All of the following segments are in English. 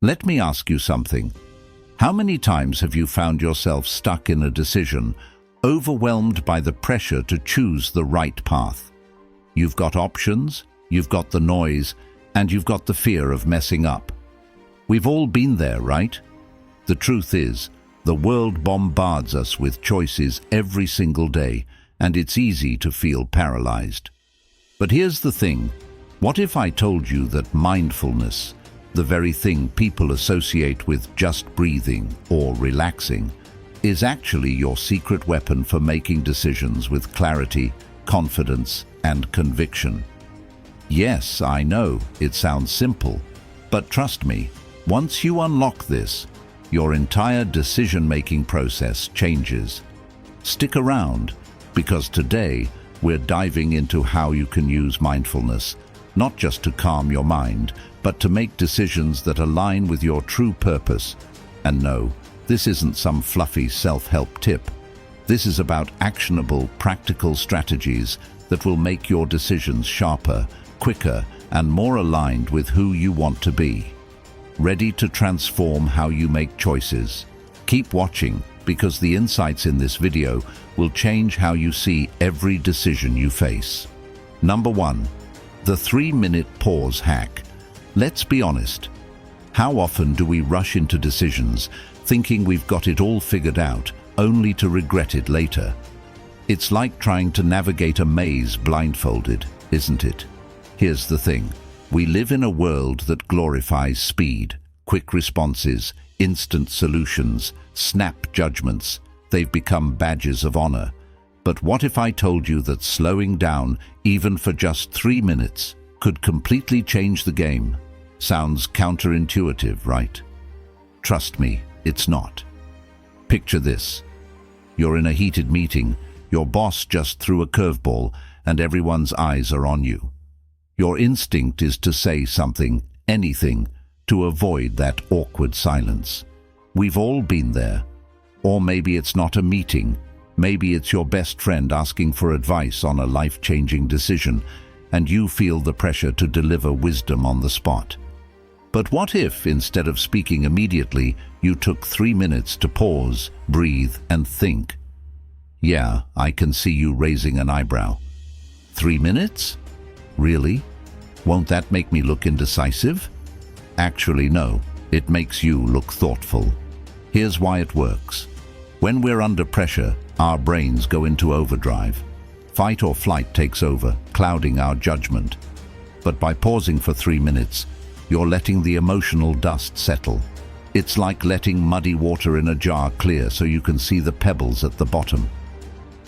Let me ask you something. How many times have you found yourself stuck in a decision, overwhelmed by the pressure to choose the right path? You've got options, you've got the noise, and you've got the fear of messing up. We've all been there, right? The truth is, the world bombards us with choices every single day, and it's easy to feel paralyzed. But here's the thing. What if I told you that mindfulness, the very thing people associate with just breathing or relaxing, is actually your secret weapon for making decisions with clarity, confidence, and conviction? Yes, I know, it sounds simple, but trust me, once you unlock this, your entire decision-making process changes. Stick around, because today we're diving into how you can use mindfulness, not just to calm your mind, but to make decisions that align with your true purpose. And no, this isn't some fluffy self-help tip. This is about actionable, practical strategies that will make your decisions sharper, quicker, and more aligned with who you want to be. Ready to transform how you make choices? Keep watching, because the insights in this video will change how you see every decision you face. Number 1. The 3-minute pause hack. Let's be honest. How often do we rush into decisions, thinking we've got it all figured out, only to regret it later? It's like trying to navigate a maze blindfolded, isn't it? Here's the thing. We live in a world that glorifies speed, quick responses, instant solutions, snap judgments. They've become badges of honor. But what if I told you that slowing down, even for just 3 minutes, could completely change the game? Sounds counterintuitive, right? Trust me, it's not. Picture this. You're in a heated meeting, your boss just threw a curveball, and everyone's eyes are on you. Your instinct is to say something, anything, to avoid that awkward silence. We've all been there. Or maybe it's not a meeting. Maybe it's your best friend asking for advice on a life-changing decision, and you feel the pressure to deliver wisdom on the spot. But what if, instead of speaking immediately, you took 3 minutes to pause, breathe, and think? Yeah, I can see you raising an eyebrow. 3 minutes? Really? Won't that make me look indecisive? Actually, no. It makes you look thoughtful. Here's why it works. When we're under pressure, our brains go into overdrive. Fight or flight takes over, clouding our judgment. But by pausing for 3 minutes, you're letting the emotional dust settle. It's like letting muddy water in a jar clear so you can see the pebbles at the bottom.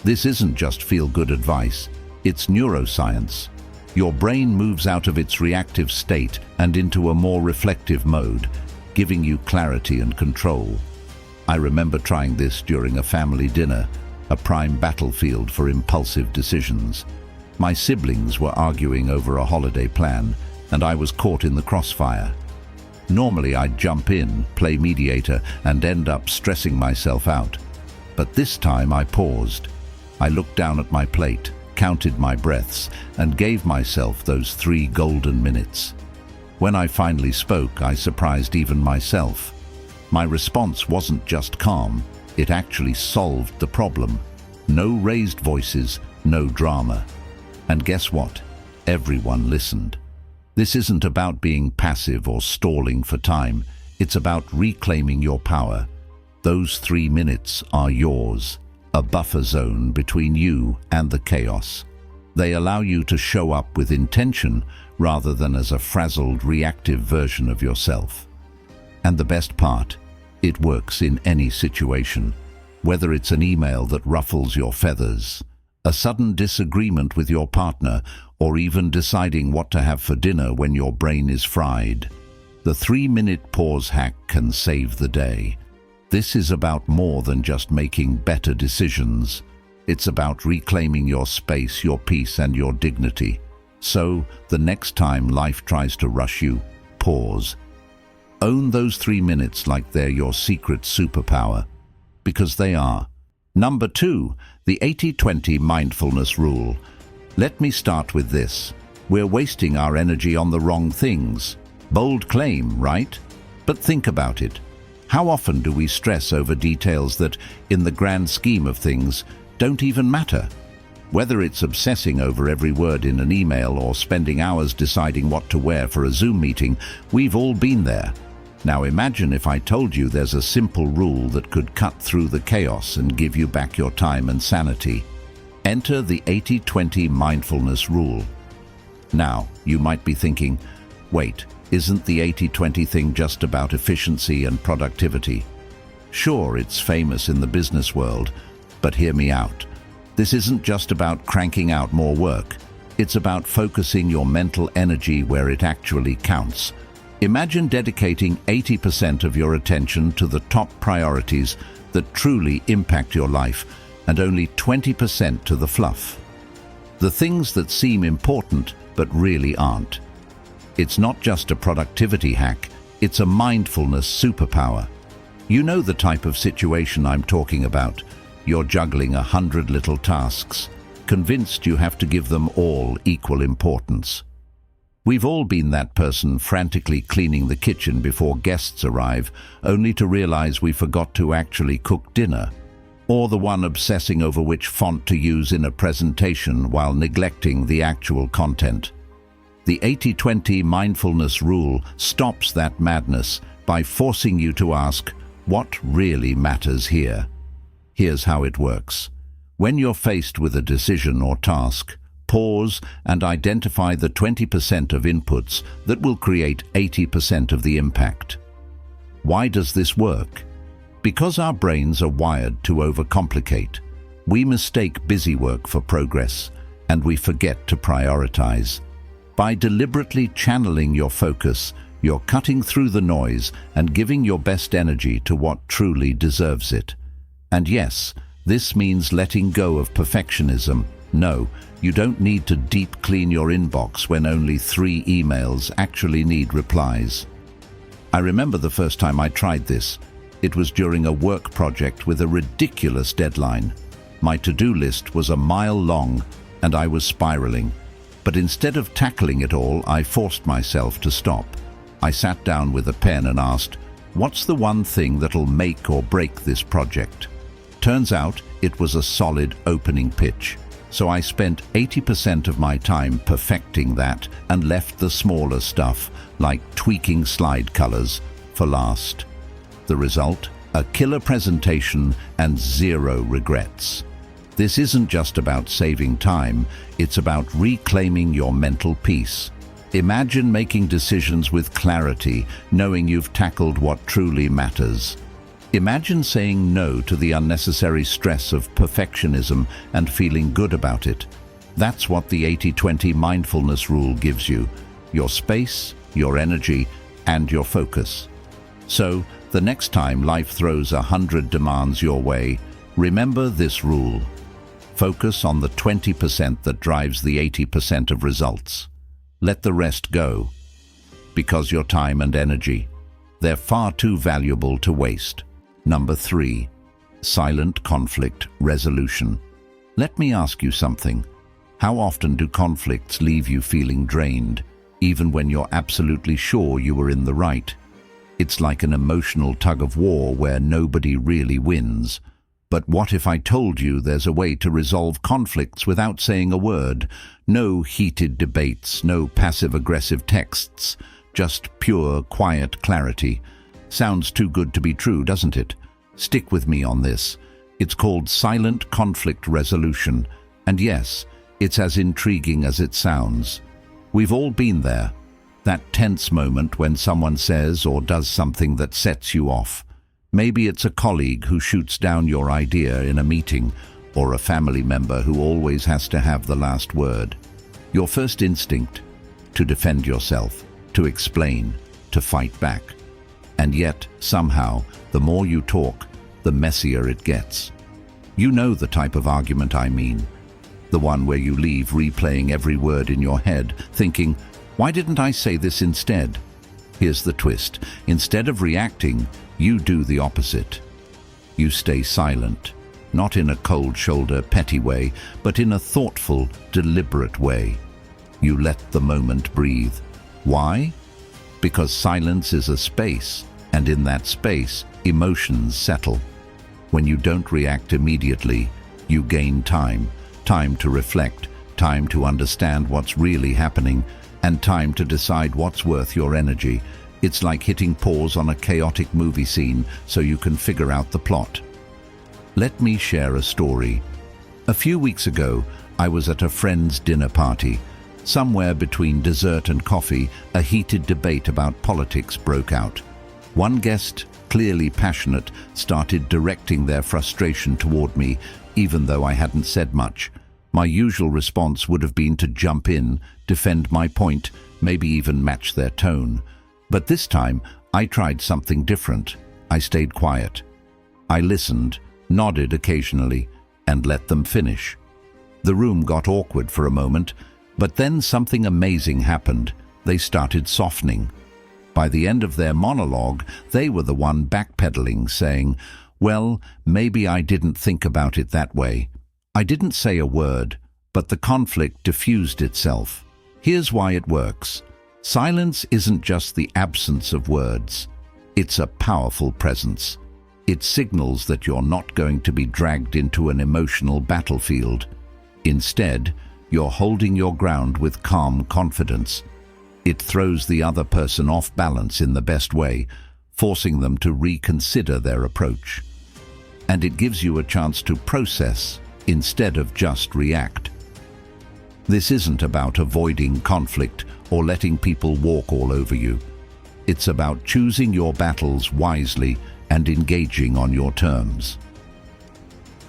This isn't just feel-good advice, it's neuroscience. Your brain moves out of its reactive state and into a more reflective mode, giving you clarity and control. I remember trying this during a family dinner, a prime battlefield for impulsive decisions. My siblings were arguing over a holiday plan, and I was caught in the crossfire. Normally I'd jump in, play mediator, and end up stressing myself out. But this time I paused. I looked down at my plate, counted my breaths, and gave myself those 3 golden minutes. When I finally spoke, I surprised even myself. My response wasn't just calm, it actually solved the problem. No raised voices, no drama. And guess what? Everyone listened. This isn't about being passive or stalling for time, it's about reclaiming your power. Those 3 minutes are yours. A buffer zone between you and the chaos. They allow you to show up with intention rather than as a frazzled, reactive version of yourself. And the best part, it works in any situation. Whether it's an email that ruffles your feathers, a sudden disagreement with your partner, or even deciding what to have for dinner when your brain is fried, the 3-minute pause hack can save the day. This is about more than just making better decisions. It's about reclaiming your space, your peace, and your dignity. So, the next time life tries to rush you, pause. Own those 3 minutes like they're your secret superpower, because they are. Number 2, the 80-20 mindfulness rule. Let me start with this. We're wasting our energy on the wrong things. Bold claim, right? But think about it. How often do we stress over details that, in the grand scheme of things, don't even matter? Whether it's obsessing over every word in an email or spending hours deciding what to wear for a Zoom meeting, we've all been there. Now imagine if I told you there's a simple rule that could cut through the chaos and give you back your time and sanity. Enter the 80-20 mindfulness rule. Now, you might be thinking, wait, isn't the 80-20 thing just about efficiency and productivity? Sure, it's famous in the business world, but hear me out. This isn't just about cranking out more work. It's about focusing your mental energy where it actually counts. Imagine dedicating 80% of your attention to the top priorities that truly impact your life and only 20% to the fluff. The things that seem important but really aren't. It's not just a productivity hack, it's a mindfulness superpower. You know the type of situation I'm talking about. You're juggling 100 little tasks, convinced you have to give them all equal importance. We've all been that person frantically cleaning the kitchen before guests arrive, only to realize we forgot to actually cook dinner. Or the one obsessing over which font to use in a presentation while neglecting the actual content. The 80-20 mindfulness rule stops that madness by forcing you to ask, what really matters here? Here's how it works. When you're faced with a decision or task, pause and identify the 20% of inputs that will create 80% of the impact. Why does this work? Because our brains are wired to overcomplicate. We mistake busy work for progress, and we forget to prioritize. By deliberately channeling your focus, you're cutting through the noise and giving your best energy to what truly deserves it. And yes, this means letting go of perfectionism. No, you don't need to deep clean your inbox when only 3 emails actually need replies. I remember the first time I tried this. It was during a work project with a ridiculous deadline. My to-do list was a mile long and I was spiraling. But instead of tackling it all, I forced myself to stop. I sat down with a pen and asked, what's the one thing that'll make or break this project? Turns out it was a solid opening pitch. So I spent 80% of my time perfecting that and left the smaller stuff, like tweaking slide colors, for last. The result? A killer presentation and 0 regrets. This isn't just about saving time, it's about reclaiming your mental peace. Imagine making decisions with clarity, knowing you've tackled what truly matters. Imagine saying no to the unnecessary stress of perfectionism and feeling good about it. That's what the 80-20 mindfulness rule gives you: your space, your energy, and your focus. So, the next time life throws 100 demands your way, remember this rule. Focus on the 20% that drives the 80% of results. Let the rest go. Because your time and energy, they're far too valuable to waste. Number 3, silent conflict resolution. Let me ask you something. How often do conflicts leave you feeling drained, even when you're absolutely sure you were in the right? It's like an emotional tug-of-war where nobody really wins. But what if I told you there's a way to resolve conflicts without saying a word? No heated debates, no passive-aggressive texts, just pure, quiet clarity. Sounds too good to be true, doesn't it? Stick with me on this. It's called silent conflict resolution. And yes, it's as intriguing as it sounds. We've all been there. That tense moment when someone says or does something that sets you off. Maybe it's a colleague who shoots down your idea in a meeting, or a family member who always has to have the last word. Your first instinct? To defend yourself, to explain, to fight back. And yet, somehow, the more you talk, the messier it gets. You know the type of argument I mean. The one where you leave replaying every word in your head, thinking, why didn't I say this instead? Here's the twist. Instead of reacting, you do the opposite. You stay silent, not in a cold-shoulder, petty way, but in a thoughtful, deliberate way. You let the moment breathe. Why? Because silence is a space, And in that space, emotions settle. When you don't react immediately, you gain time. Time to reflect, time to understand what's really happening, and time to decide what's worth your energy. It's like hitting pause on a chaotic movie scene so you can figure out the plot. Let me share a story. A few weeks ago, I was at a friend's dinner party. Somewhere between dessert and coffee, a heated debate about politics broke out. One guest, clearly passionate, started directing their frustration toward me, even though I hadn't said much. My usual response would have been to jump in, defend my point, maybe even match their tone. But this time, I tried something different. I stayed quiet. I listened, nodded occasionally, and let them finish. The room got awkward for a moment, but then something amazing happened. They started softening. By the end of their monologue, they were the one backpedaling, saying, "Well, maybe I didn't think about it that way." I didn't say a word, but the conflict diffused itself. Here's why it works. Silence isn't just the absence of words. It's a powerful presence. It signals that you're not going to be dragged into an emotional battlefield. Instead, you're holding your ground with calm confidence. It throws the other person off balance in the best way, forcing them to reconsider their approach. And it gives you a chance to process instead of just react. This isn't about avoiding conflict or letting people walk all over you. It's about choosing your battles wisely and engaging on your terms.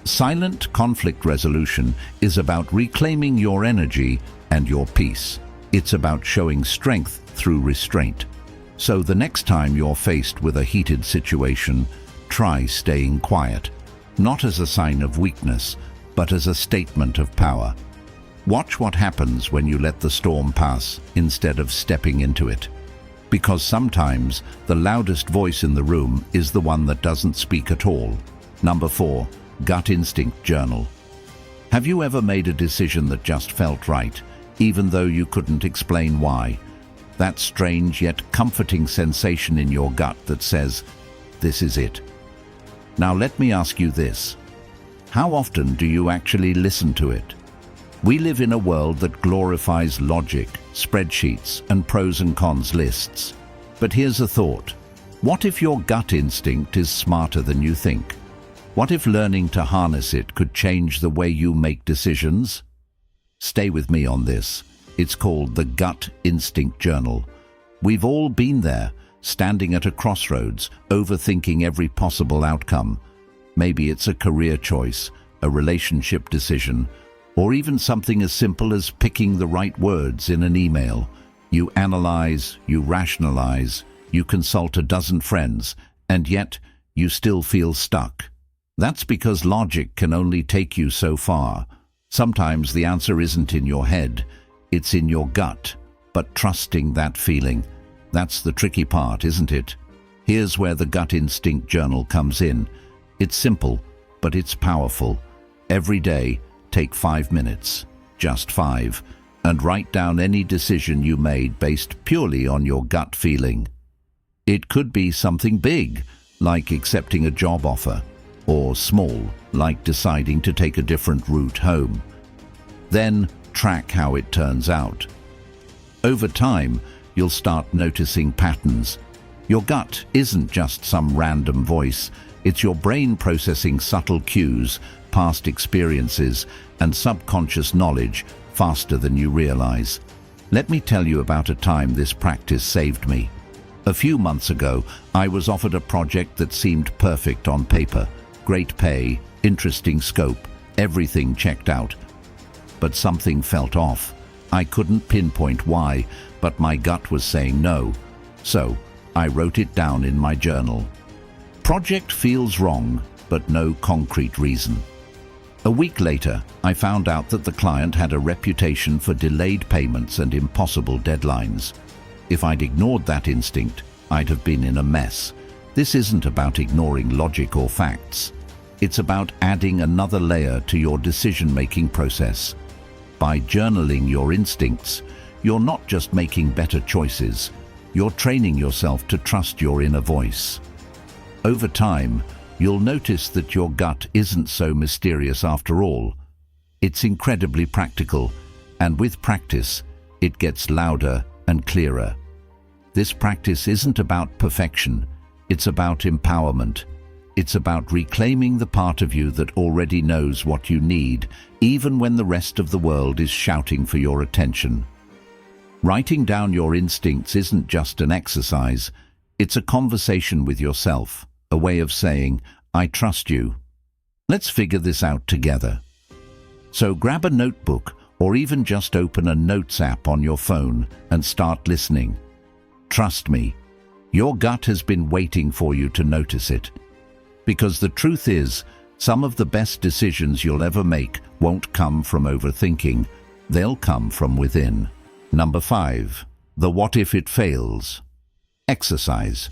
Silent conflict resolution is about reclaiming your energy and your peace. It's about showing strength through restraint. So the next time you're faced with a heated situation, try staying quiet, not as a sign of weakness, but as a statement of power. Watch what happens when you let the storm pass instead of stepping into it. Because sometimes the loudest voice in the room is the one that doesn't speak at all. Number 4, gut instinct journal. Have you ever made a decision that just felt right, even though you couldn't explain why? That strange yet comforting sensation in your gut that says, "This is it." Now let me ask you this. How often do you actually listen to it? We live in a world that glorifies logic, spreadsheets, and pros and cons lists. But here's a thought. What if your gut instinct is smarter than you think? What if learning to harness it could change the way you make decisions? Stay with me on this. It's called the Gut Instinct Journal. We've all been there, standing at a crossroads, overthinking every possible outcome. Maybe it's a career choice, a relationship decision, or even something as simple as picking the right words in an email. You analyze, you rationalize, you consult a dozen friends, and yet you still feel stuck. That's because logic can only take you so far. Sometimes the answer isn't in your head, it's in your gut. But trusting that feeling, that's the tricky part, isn't it? Here's where the Gut Instinct Journal comes in. It's simple, but it's powerful. Every day, take 5 minutes, just 5, and write down any decision you made based purely on your gut feeling. It could be something big, like accepting a job offer, or small, like deciding to take a different route home. Then track how it turns out. Over time, you'll start noticing patterns. Your gut isn't just some random voice, it's your brain processing subtle cues, past experiences, and subconscious knowledge faster than you realize. Let me tell you about a time this practice saved me. A few months ago, I was offered a project that seemed perfect on paper. Great pay, interesting scope, everything checked out. But something felt off. I couldn't pinpoint why, but my gut was saying no. So, I wrote it down in my journal. Project feels wrong, but no concrete reason. A week later, I found out that the client had a reputation for delayed payments and impossible deadlines. If I'd ignored that instinct, I'd have been in a mess. This isn't about ignoring logic or facts. It's about adding another layer to your decision-making process. By journaling your instincts, you're not just making better choices, You're training yourself to trust your inner voice. Over time, you'll notice that your gut isn't so mysterious after all. It's incredibly practical, and with practice, it gets louder and clearer. This practice isn't about perfection, it's about empowerment. It's about reclaiming the part of you that already knows what you need, even when the rest of the world is shouting for your attention. Writing down your instincts isn't just an exercise, it's a conversation with yourself, a way of saying, I trust you. Let's figure this out together. So grab a notebook or even just open a notes app on your phone and start listening. Trust me, your gut has been waiting for you to notice it. Because the truth is, some of the best decisions you'll ever make won't come from overthinking, they'll come from within. Number 5. The what if it fails? Exercise.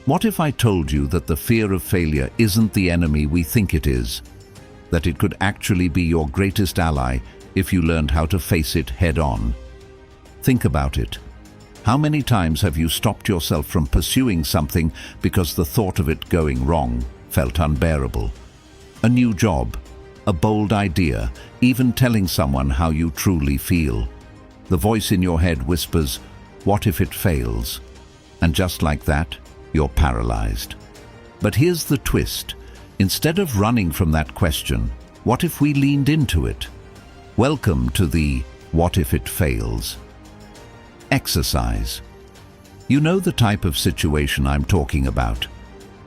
What if I told you that the fear of failure isn't the enemy we think it is? That it could actually be your greatest ally if you learned how to face it head-on? Think about it. How many times have you stopped yourself from pursuing something because the thought of it going wrong felt unbearable? A new job, a bold idea, even telling someone how you truly feel. The voice in your head whispers, what if it fails? And just like that, you're paralyzed. But here's the twist. Instead of running from that question, what if we leaned into it? Welcome to the what if it fails exercise. You know the type of situation I'm talking about.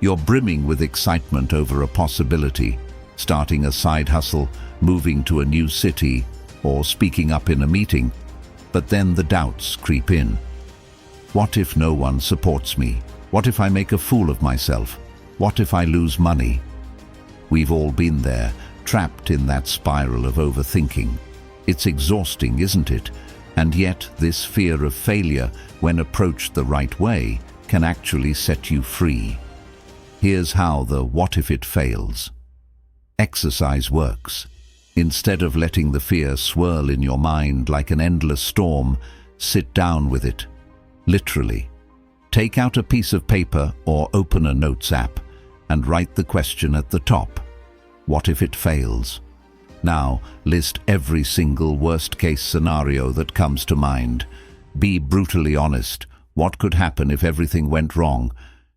You're brimming with excitement over a possibility, starting a side hustle, moving to a new city, or speaking up in a meeting. But then the doubts creep in. What if no one supports me? What if I make a fool of myself? What if I lose money? We've all been there, trapped in that spiral of overthinking. It's exhausting, isn't it? And yet this fear of failure, when approached the right way, can actually set you free. Here's how the what if it fails exercise works. Instead of letting the fear swirl in your mind like an endless storm, sit down with it. Literally. Take out a piece of paper or open a notes app and write the question at the top. What if it fails? Now, list every single worst-case scenario that comes to mind. Be brutally honest. What could happen if everything went wrong?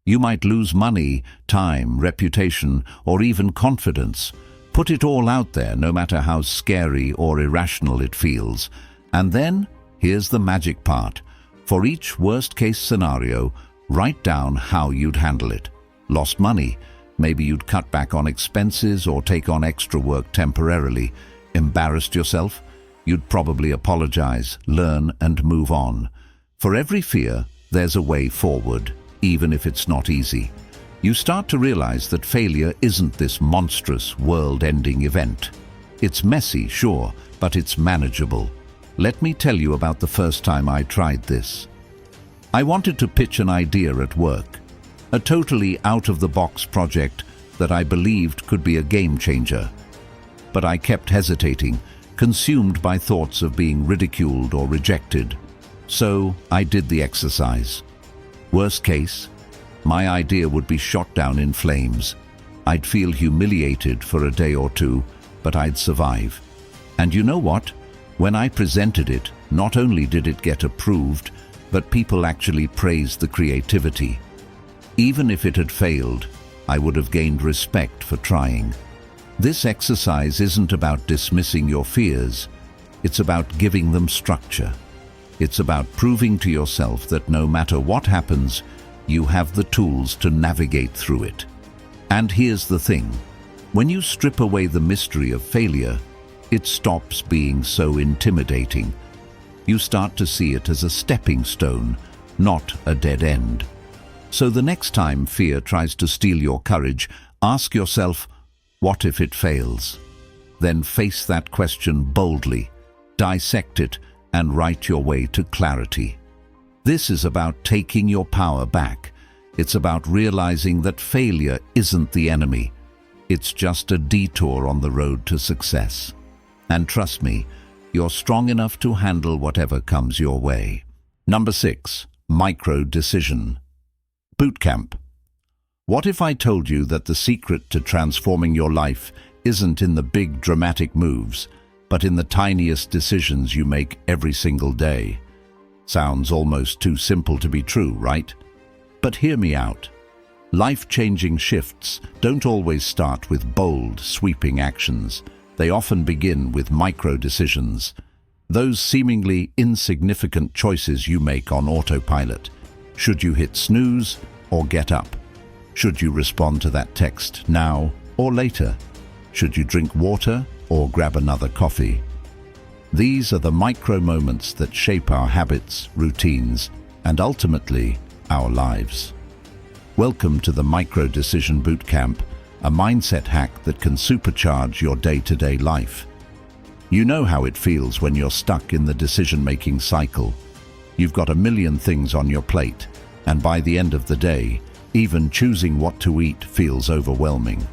You might lose money, time, reputation, or even confidence. Put it all out there, no matter how scary or irrational it feels. And then, here's the magic part. For each worst-case scenario, write down how you'd handle it. Lost money. Maybe you'd cut back on expenses or take on extra work temporarily. Embarrassed yourself? You'd probably apologize, learn, and move on. For every fear, there's a way forward, even if it's not easy. You start to realize that failure isn't this monstrous, world-ending event. It's messy, sure, but it's manageable. Let me tell you about the first time I tried this. I wanted to pitch an idea at work. A totally out-of-the-box project that I believed could be a game-changer. But I kept hesitating, consumed by thoughts of being ridiculed or rejected. So I did the exercise. Worst case, my idea would be shot down in flames. I'd feel humiliated for a day or two, but I'd survive. And you know what? When I presented it, not only did it get approved, but people actually praised the creativity. Even if it had failed, I would have gained respect for trying. This exercise isn't about dismissing your fears. It's about giving them structure. It's about proving to yourself that no matter what happens, you have the tools to navigate through it. And here's the thing. When you strip away the mystery of failure, it stops being so intimidating. You start to see it as a stepping stone, not a dead end. So the next time fear tries to steal your courage, ask yourself, what if it fails? Then face that question boldly, dissect it, and write your way to clarity. This is about taking your power back. It's about realizing that failure isn't the enemy. It's just a detour on the road to success. And trust me, you're strong enough to handle whatever comes your way. Number 6. Micro-decision. Bootcamp. What if I told you that the secret to transforming your life isn't in the big dramatic moves, but in the tiniest decisions you make every single day? Sounds almost too simple to be true, right? But hear me out. Life-changing shifts don't always start with bold, sweeping actions. They often begin with micro-decisions. Those seemingly insignificant choices you make on autopilot. Should you hit snooze or get up? Should you respond to that text now or later? Should you drink water or grab another coffee? These are the micro moments that shape our habits, routines, and ultimately our lives. Welcome to the Micro Decision Bootcamp, a mindset hack that can supercharge your day-to-day life. You know how it feels when you're stuck in the decision-making cycle. You've got a million things on your plate, and by the end of the day, even choosing what to eat feels overwhelming.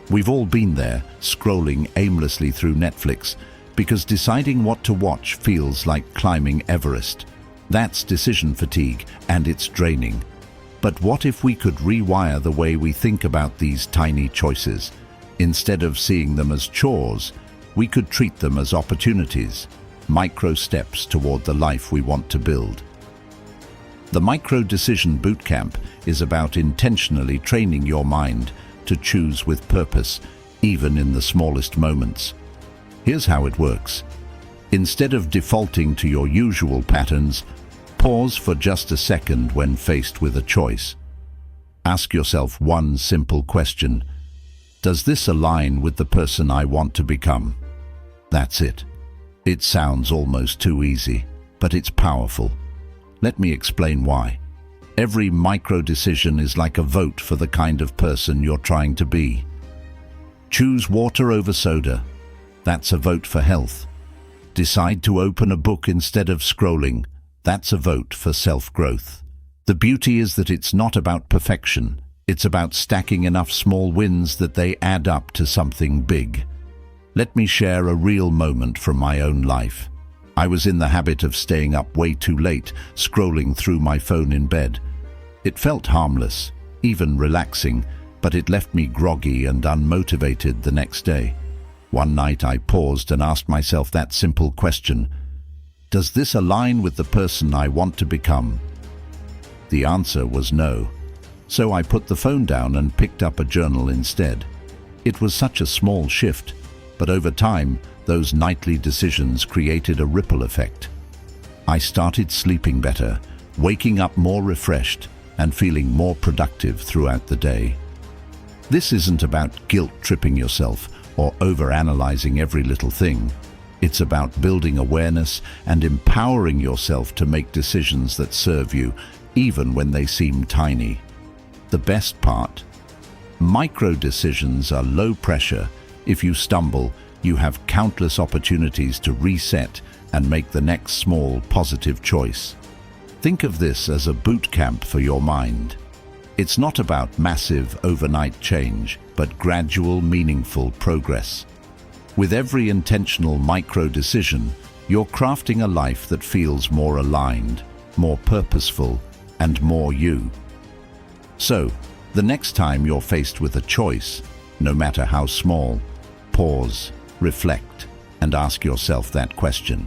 We've all been there, scrolling aimlessly through Netflix, because deciding what to watch feels like climbing Everest. That's decision fatigue, and it's draining. But what if we could rewire the way we think about these tiny choices? Instead of seeing them as chores, we could treat them as opportunities, micro steps toward the life we want to build. The Micro Decision Bootcamp is about intentionally training your mind to choose with purpose, even in the smallest moments. Here's how it works. Instead of defaulting to your usual patterns, pause for just a second when faced with a choice. Ask yourself one simple question. Does this align with the person I want to become? That's it. It sounds almost too easy, but it's powerful. Let me explain why. Every micro decision is like a vote for the kind of person you're trying to be. Choose water over soda. That's a vote for health. Decide to open a book instead of scrolling. That's a vote for self-growth. The beauty is that it's not about perfection. It's about stacking enough small wins that they add up to something big. Let me share a real moment from my own life. I was in the habit of staying up way too late, scrolling through my phone in bed. It felt harmless, even relaxing, but it left me groggy and unmotivated the next day. One night I paused and asked myself that simple question. Does this align with the person I want to become? The answer was no. So I put the phone down and picked up a journal instead. It was such a small shift, but over time, those nightly decisions created a ripple effect. I started sleeping better, waking up more refreshed, and feeling more productive throughout the day. This isn't about guilt-tripping yourself or overanalyzing every little thing. It's about building awareness and empowering yourself to make decisions that serve you, even when they seem tiny. The best part? Micro decisions are low pressure. If you stumble, you have countless opportunities to reset and make the next small, positive choice. Think of this as a boot camp for your mind. It's not about massive, overnight change, but gradual, meaningful progress. With every intentional micro-decision, you're crafting a life that feels more aligned, more purposeful, and more you. So, the next time you're faced with a choice, no matter how small, pause, reflect, and ask yourself that question.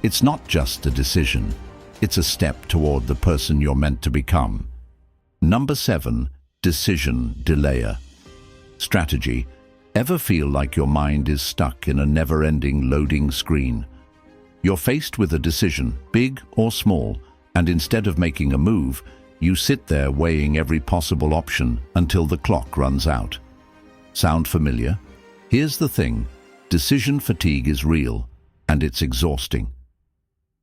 It's not just a decision, it's a step toward the person you're meant to become. Number 7, decision delayer. Strategy. Ever feel like your mind is stuck in a never-ending loading screen? You're faced with a decision, big or small, and instead of making a move, you sit there weighing every possible option until the clock runs out. Sound familiar? Here's the thing. Decision fatigue is real, and it's exhausting.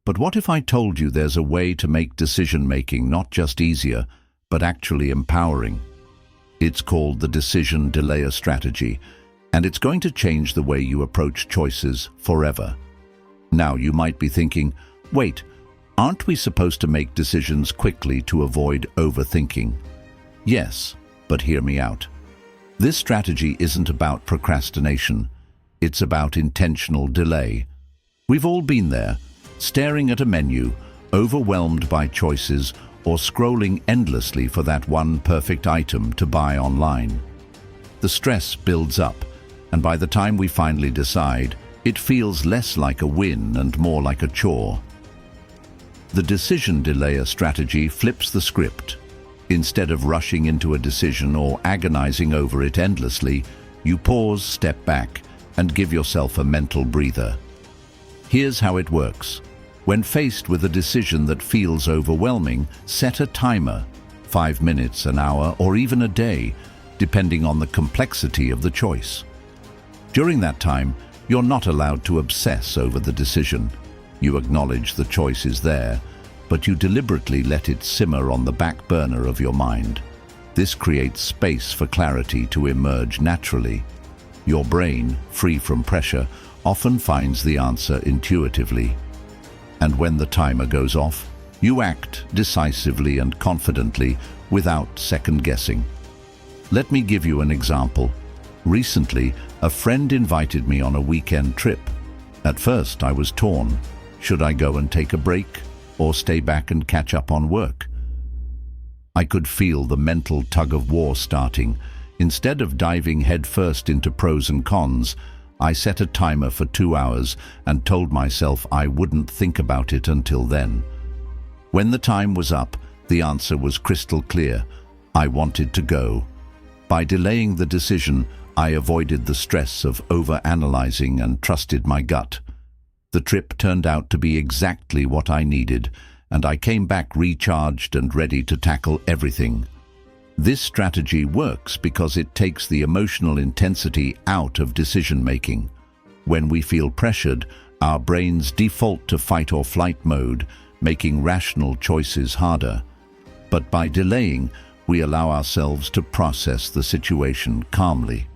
But what if I told you there's a way to make decision-making not just easier, but actually empowering? It's called the decision delayer strategy, and it's going to change the way you approach choices forever. Now you might be thinking, wait, aren't we supposed to make decisions quickly to avoid overthinking? Yes, but hear me out. This strategy isn't about procrastination. It's about intentional delay. We've all been there, staring at a menu, overwhelmed by choices, or scrolling endlessly for that one perfect item to buy online. The stress builds up, and by the time we finally decide, it feels less like a win and more like a chore. The decision delayer strategy flips the script. Instead of rushing into a decision or agonizing over it endlessly, you pause, step back, and give yourself a mental breather. Here's how it works. When faced with a decision that feels overwhelming, set a timer, 5 minutes, an hour, or even a day, depending on the complexity of the choice. During that time, you're not allowed to obsess over the decision. You acknowledge the choice is there, but you deliberately let it simmer on the back burner of your mind. This creates space for clarity to emerge naturally. Your brain, free from pressure, often finds the answer intuitively. And when the timer goes off, you act decisively and confidently without second-guessing. Let me give you an example. Recently, a friend invited me on a weekend trip. At first, I was torn. Should I go and take a break, or stay back and catch up on work? I could feel the mental tug-of-war starting. Instead of diving headfirst into pros and cons, I set a timer for 2 hours and told myself I wouldn't think about it until then. When the time was up, the answer was crystal clear. I wanted to go. By delaying the decision, I avoided the stress of over-analyzing and trusted my gut. The trip turned out to be exactly what I needed, and I came back recharged and ready to tackle everything. This strategy works because it takes the emotional intensity out of decision-making. When we feel pressured, our brains default to fight or flight mode, making rational choices harder. But by delaying, we allow ourselves to process the situation calmly.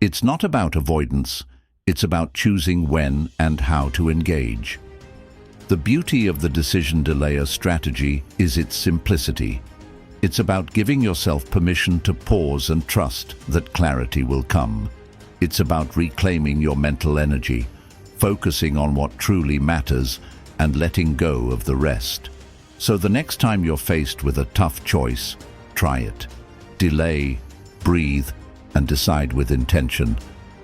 It's not about avoidance, it's about choosing when and how to engage. The beauty of the decision delayer strategy is its simplicity. It's about giving yourself permission to pause and trust that clarity will come. It's about reclaiming your mental energy, focusing on what truly matters, and letting go of the rest. So the next time you're faced with a tough choice, try it. Delay, breathe, and decide with intention.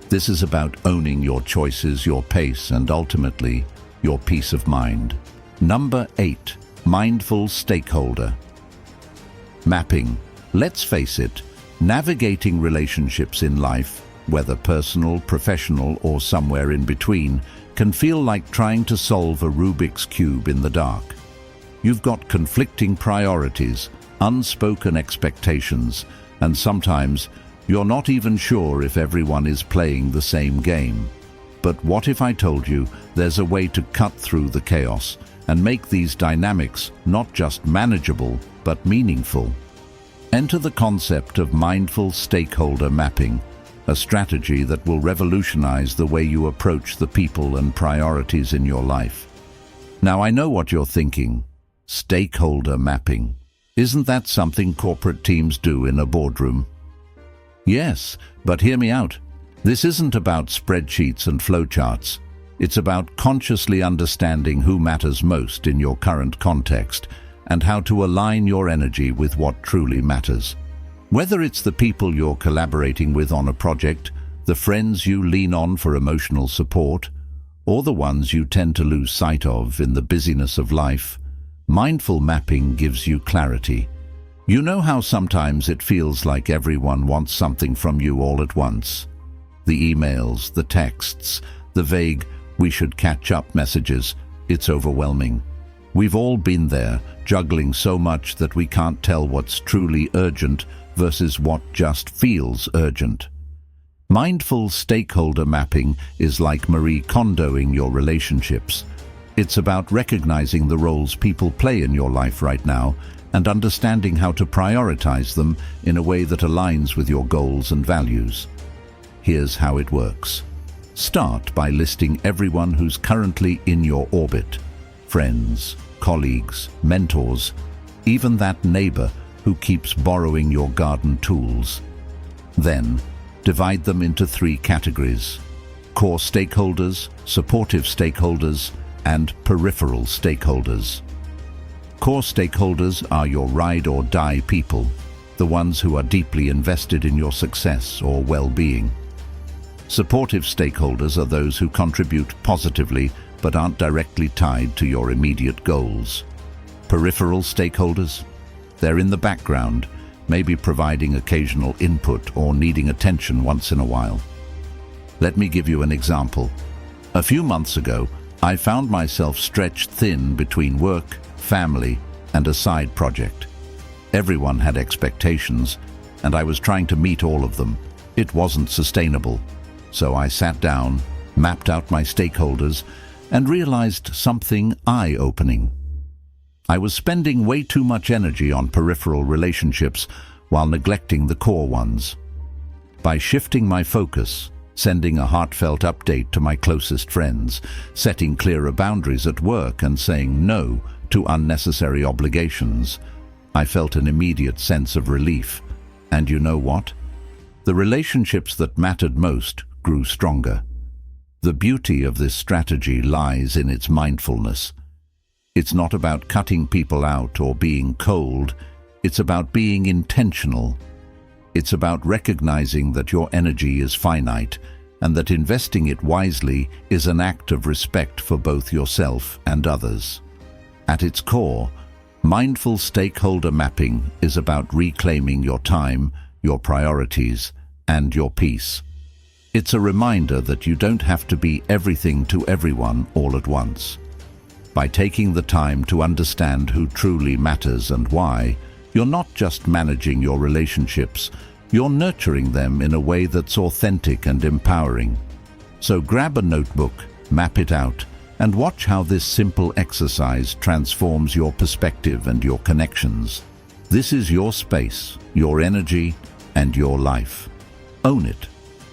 This is about owning your choices, your pace, and ultimately, your peace of mind. Number 8, mindful stakeholder mapping. Let's face it, navigating relationships in life, whether personal, professional, or somewhere in between, can feel like trying to solve a Rubik's Cube in the dark. You've got conflicting priorities, unspoken expectations, and sometimes you're not even sure if everyone is playing the same game. But what if I told you there's a way to cut through the chaos and make these dynamics not just manageable, but meaningful? Enter the concept of mindful stakeholder mapping, a strategy that will revolutionize the way you approach the people and priorities in your life. Now, I know what you're thinking. Stakeholder mapping. Isn't that something corporate teams do in a boardroom? Yes, but hear me out. This isn't about spreadsheets and flowcharts. It's about consciously understanding who matters most in your current context and how to align your energy with what truly matters. Whether it's the people you're collaborating with on a project, the friends you lean on for emotional support, or the ones you tend to lose sight of in the busyness of life, mindful mapping gives you clarity. You know how sometimes it feels like everyone wants something from you all at once? The emails, the texts, the vague, "we should catch up" messages, it's overwhelming. We've all been there, juggling so much that we can't tell what's truly urgent versus what just feels urgent. Mindful stakeholder mapping is like Marie Kondoing your relationships. It's about recognizing the roles people play in your life right now and understanding how to prioritize them in a way that aligns with your goals and values. Here's how it works. Start by listing everyone who's currently in your orbit. Friends, colleagues, mentors, even that neighbor who keeps borrowing your garden tools. Then, divide them into 3 categories: core stakeholders, supportive stakeholders, and peripheral stakeholders. Core stakeholders are your ride-or-die people, the ones who are deeply invested in your success or well-being. Supportive stakeholders are those who contribute positively but aren't directly tied to your immediate goals. Peripheral stakeholders? They're in the background, maybe providing occasional input or needing attention once in a while. Let me give you an example. A few months ago, I found myself stretched thin between work, family, and a side project. Everyone had expectations, and I was trying to meet all of them. It wasn't sustainable. So I sat down, mapped out my stakeholders, and realized something eye-opening. I was spending way too much energy on peripheral relationships while neglecting the core ones. By shifting my focus, sending a heartfelt update to my closest friends, setting clearer boundaries at work, and saying no to unnecessary obligations, I felt an immediate sense of relief. And you know what? The relationships that mattered most grew stronger. The beauty of this strategy lies in its mindfulness. It's not about cutting people out or being cold. It's about being intentional. It's about recognizing that your energy is finite and that investing it wisely is an act of respect for both yourself and others. At its core, mindful stakeholder mapping is about reclaiming your time, your priorities, and your peace. It's a reminder that you don't have to be everything to everyone all at once. By taking the time to understand who truly matters and why, you're not just managing your relationships, you're nurturing them in a way that's authentic and empowering. So grab a notebook, map it out, and watch how this simple exercise transforms your perspective and your connections. This is your space, your energy, and your life. Own it.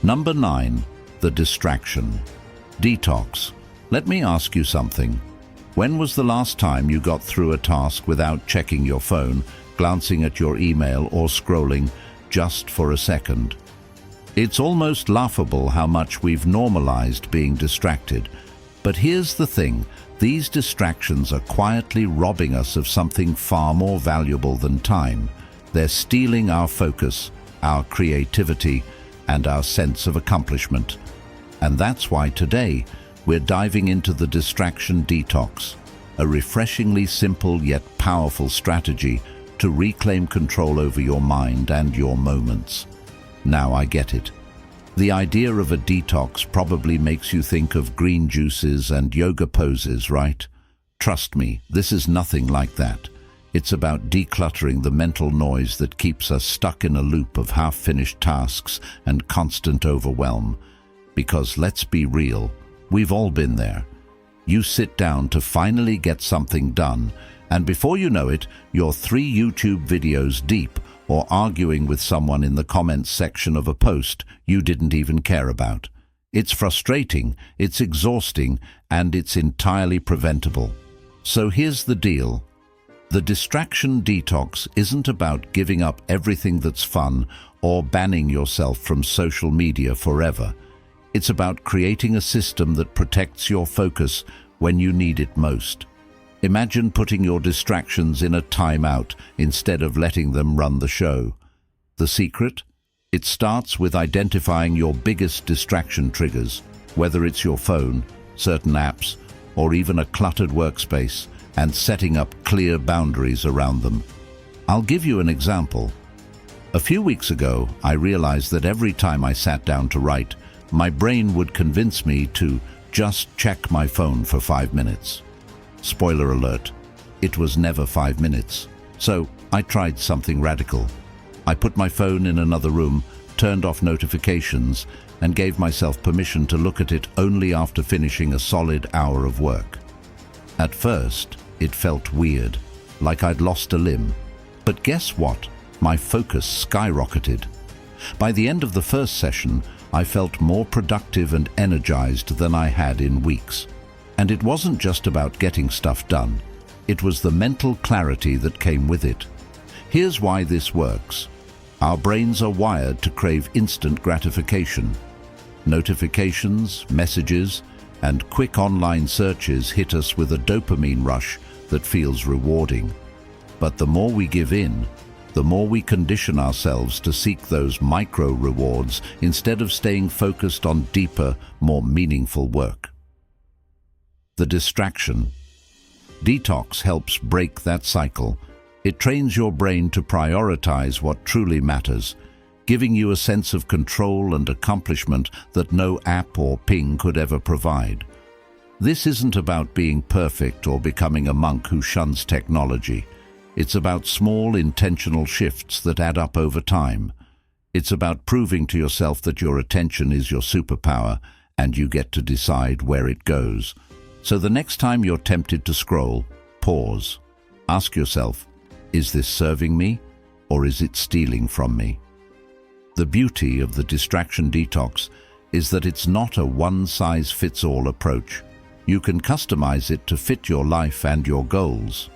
Number 9, the distraction. Detox. Let me ask you something. When was the last time you got through a task without checking your phone, glancing at your email, or scrolling just for a second? It's almost laughable how much we've normalized being distracted. But here's the thing, these distractions are quietly robbing us of something far more valuable than time. They're stealing our focus, our creativity, and our sense of accomplishment. And that's why today, we're diving into the distraction detox, a refreshingly simple yet powerful strategy to reclaim control over your mind and your moments. Now I get it. The idea of a detox probably makes you think of green juices and yoga poses, right? Trust me, this is nothing like that. It's about decluttering the mental noise that keeps us stuck in a loop of half-finished tasks and constant overwhelm. Because let's be real, we've all been there. You sit down to finally get something done, and before you know it, you're 3 YouTube videos deep or arguing with someone in the comments section of a post you didn't even care about. It's frustrating, it's exhausting, and it's entirely preventable. So here's the deal. The distraction detox isn't about giving up everything that's fun or banning yourself from social media forever. It's about creating a system that protects your focus when you need it most. Imagine putting your distractions in a timeout instead of letting them run the show. The secret? It starts with identifying your biggest distraction triggers, whether it's your phone, certain apps, or even a cluttered workspace, and setting up clear boundaries around them. I'll give you an example. A few weeks ago, I realized that every time I sat down to write, my brain would convince me to just check my phone for 5 minutes. Spoiler alert, it was never 5 minutes. So I tried something radical. I put my phone in another room, turned off notifications, and gave myself permission to look at it only after finishing a solid hour of work. At first, it felt weird, like I'd lost a limb. But guess what? My focus skyrocketed. By the end of the first session, I felt more productive and energized than I had in weeks. And it wasn't just about getting stuff done. It was the mental clarity that came with it. Here's why this works. Our brains are wired to crave instant gratification. Notifications, messages, and quick online searches hit us with a dopamine rush that feels rewarding. But the more we give in, the more we condition ourselves to seek those micro rewards instead of staying focused on deeper, more meaningful work. The distraction. Detox helps break that cycle. It trains your brain to prioritize what truly matters, giving you a sense of control and accomplishment that no app or ping could ever provide. This isn't about being perfect or becoming a monk who shuns technology. It's about small, intentional shifts that add up over time. It's about proving to yourself that your attention is your superpower and you get to decide where it goes. So the next time you're tempted to scroll, pause. Ask yourself, is this serving me or is it stealing from me? The beauty of the distraction detox is that it's not a one-size-fits-all approach. You can customize it to fit your life and your goals.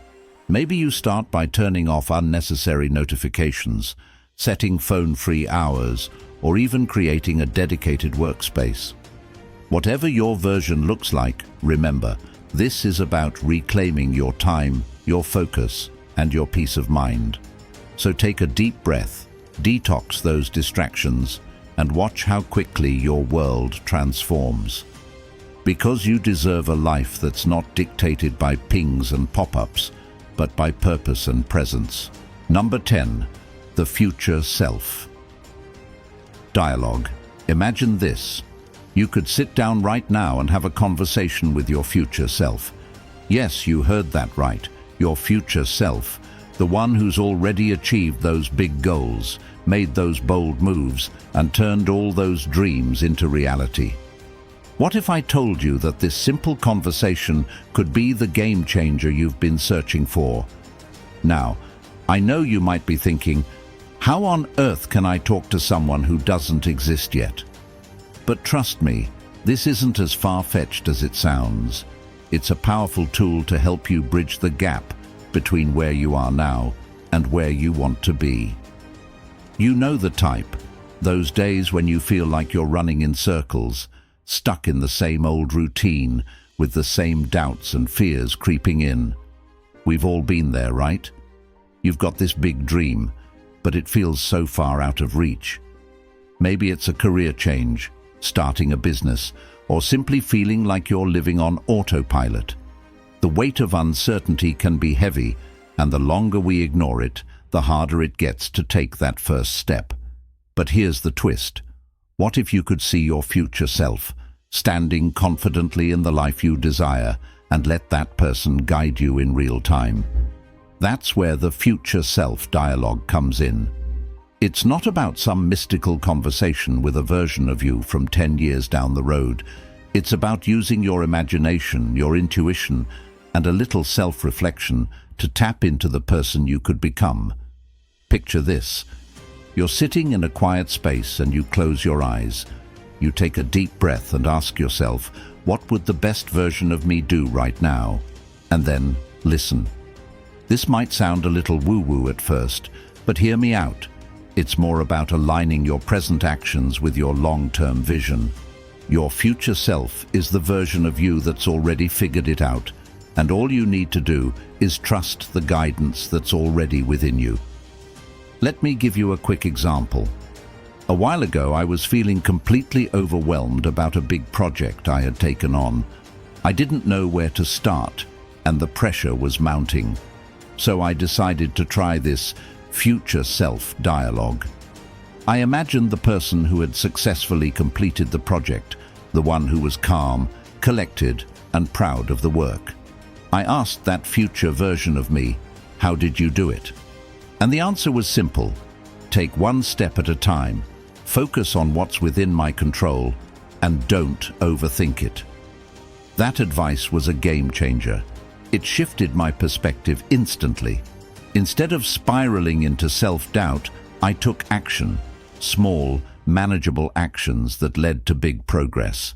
Maybe you start by turning off unnecessary notifications, setting phone-free hours, or even creating a dedicated workspace. Whatever your version looks like, remember, this is about reclaiming your time, your focus, and your peace of mind. So take a deep breath, detox those distractions, and watch how quickly your world transforms. Because you deserve a life that's not dictated by pings and pop-ups, but by purpose and presence. Number 10. The future self. Dialogue. Imagine this. You could sit down right now and have a conversation with your future self. Yes, you heard that right. Your future self. The one who's already achieved those big goals, made those bold moves, and turned all those dreams into reality. What if I told you that this simple conversation could be the game changer you've been searching for? Now, I know you might be thinking, how on earth can I talk to someone who doesn't exist yet? But trust me, this isn't as far-fetched as it sounds. It's a powerful tool to help you bridge the gap between where you are now and where you want to be. You know the type, those days when you feel like you're running in circles, stuck in the same old routine, with the same doubts and fears creeping in. We've all been there, right? You've got this big dream, but it feels so far out of reach. Maybe it's a career change, starting a business, or simply feeling like you're living on autopilot. The weight of uncertainty can be heavy, and the longer we ignore it, the harder it gets to take that first step. But here's the twist. What if you could see your future self, standing confidently in the life you desire, and let that person guide you in real time? That's where the future self dialogue comes in. It's not about some mystical conversation with a version of you from 10 years down the road. It's about using your imagination, your intuition, and a little self-reflection to tap into the person you could become. Picture this. You're sitting in a quiet space and you close your eyes. You take a deep breath and ask yourself, what would the best version of me do right now? And then listen. This might sound a little woo-woo at first, but hear me out. It's more about aligning your present actions with your long-term vision. Your future self is the version of you that's already figured it out, and all you need to do is trust the guidance that's already within you. Let me give you a quick example. A while ago, I was feeling completely overwhelmed about a big project I had taken on. I didn't know where to start, and the pressure was mounting. So I decided to try this future self dialogue. I imagined the person who had successfully completed the project, the one who was calm, collected, and proud of the work. I asked that future version of me, how did you do it? And the answer was simple. Take one step at a time, focus on what's within my control, and don't overthink it. That advice was a game changer. It shifted my perspective instantly. Instead of spiraling into self-doubt, I took action, small, manageable actions that led to big progress.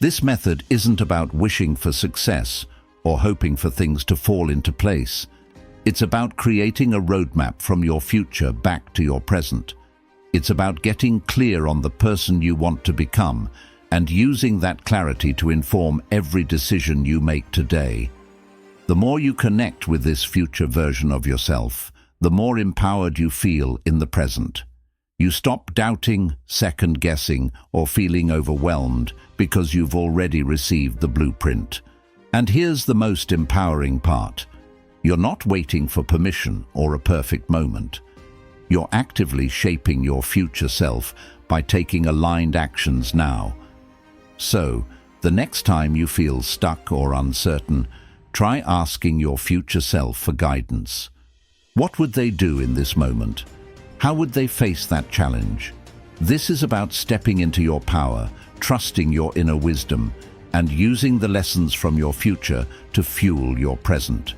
This method isn't about wishing for success or hoping for things to fall into place. It's about creating a roadmap from your future back to your present. It's about getting clear on the person you want to become and using that clarity to inform every decision you make today. The more you connect with this future version of yourself, the more empowered you feel in the present. You stop doubting, second-guessing, or feeling overwhelmed because you've already received the blueprint. And here's the most empowering part. You're not waiting for permission or a perfect moment. You're actively shaping your future self by taking aligned actions now. So, the next time you feel stuck or uncertain, try asking your future self for guidance. What would they do in this moment? How would they face that challenge? This is about stepping into your power, trusting your inner wisdom, and using the lessons from your future to fuel your present.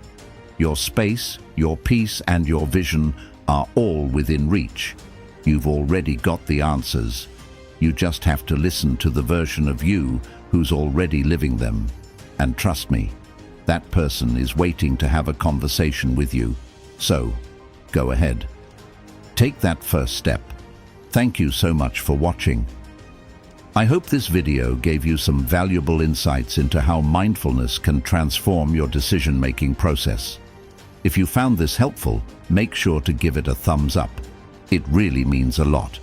Your space, your peace, and your vision are all within reach. You've already got the answers. You just have to listen to the version of you who's already living them. And trust me, that person is waiting to have a conversation with you. So, go ahead. Take that first step. Thank you so much for watching. I hope this video gave you some valuable insights into how mindfulness can transform your decision-making process. If you found this helpful, make sure to give it a thumbs up. It really means a lot.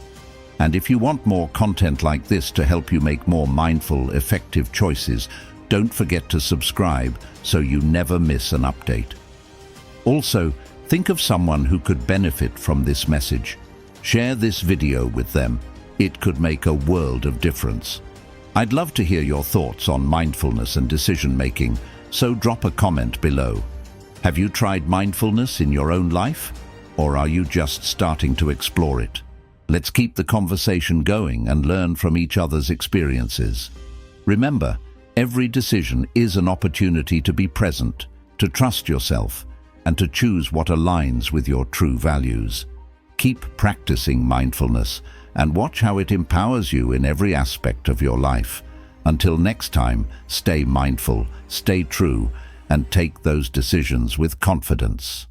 And if you want more content like this to help you make more mindful, effective choices, don't forget to subscribe so you never miss an update. Also, think of someone who could benefit from this message. Share this video with them. It could make a world of difference. I'd love to hear your thoughts on mindfulness and decision-making, so drop a comment below. Have you tried mindfulness in your own life? Or are you just starting to explore it? Let's keep the conversation going and learn from each other's experiences. Remember, every decision is an opportunity to be present, to trust yourself, and to choose what aligns with your true values. Keep practicing mindfulness and watch how it empowers you in every aspect of your life. Until next time, stay mindful, stay true, and take those decisions with confidence.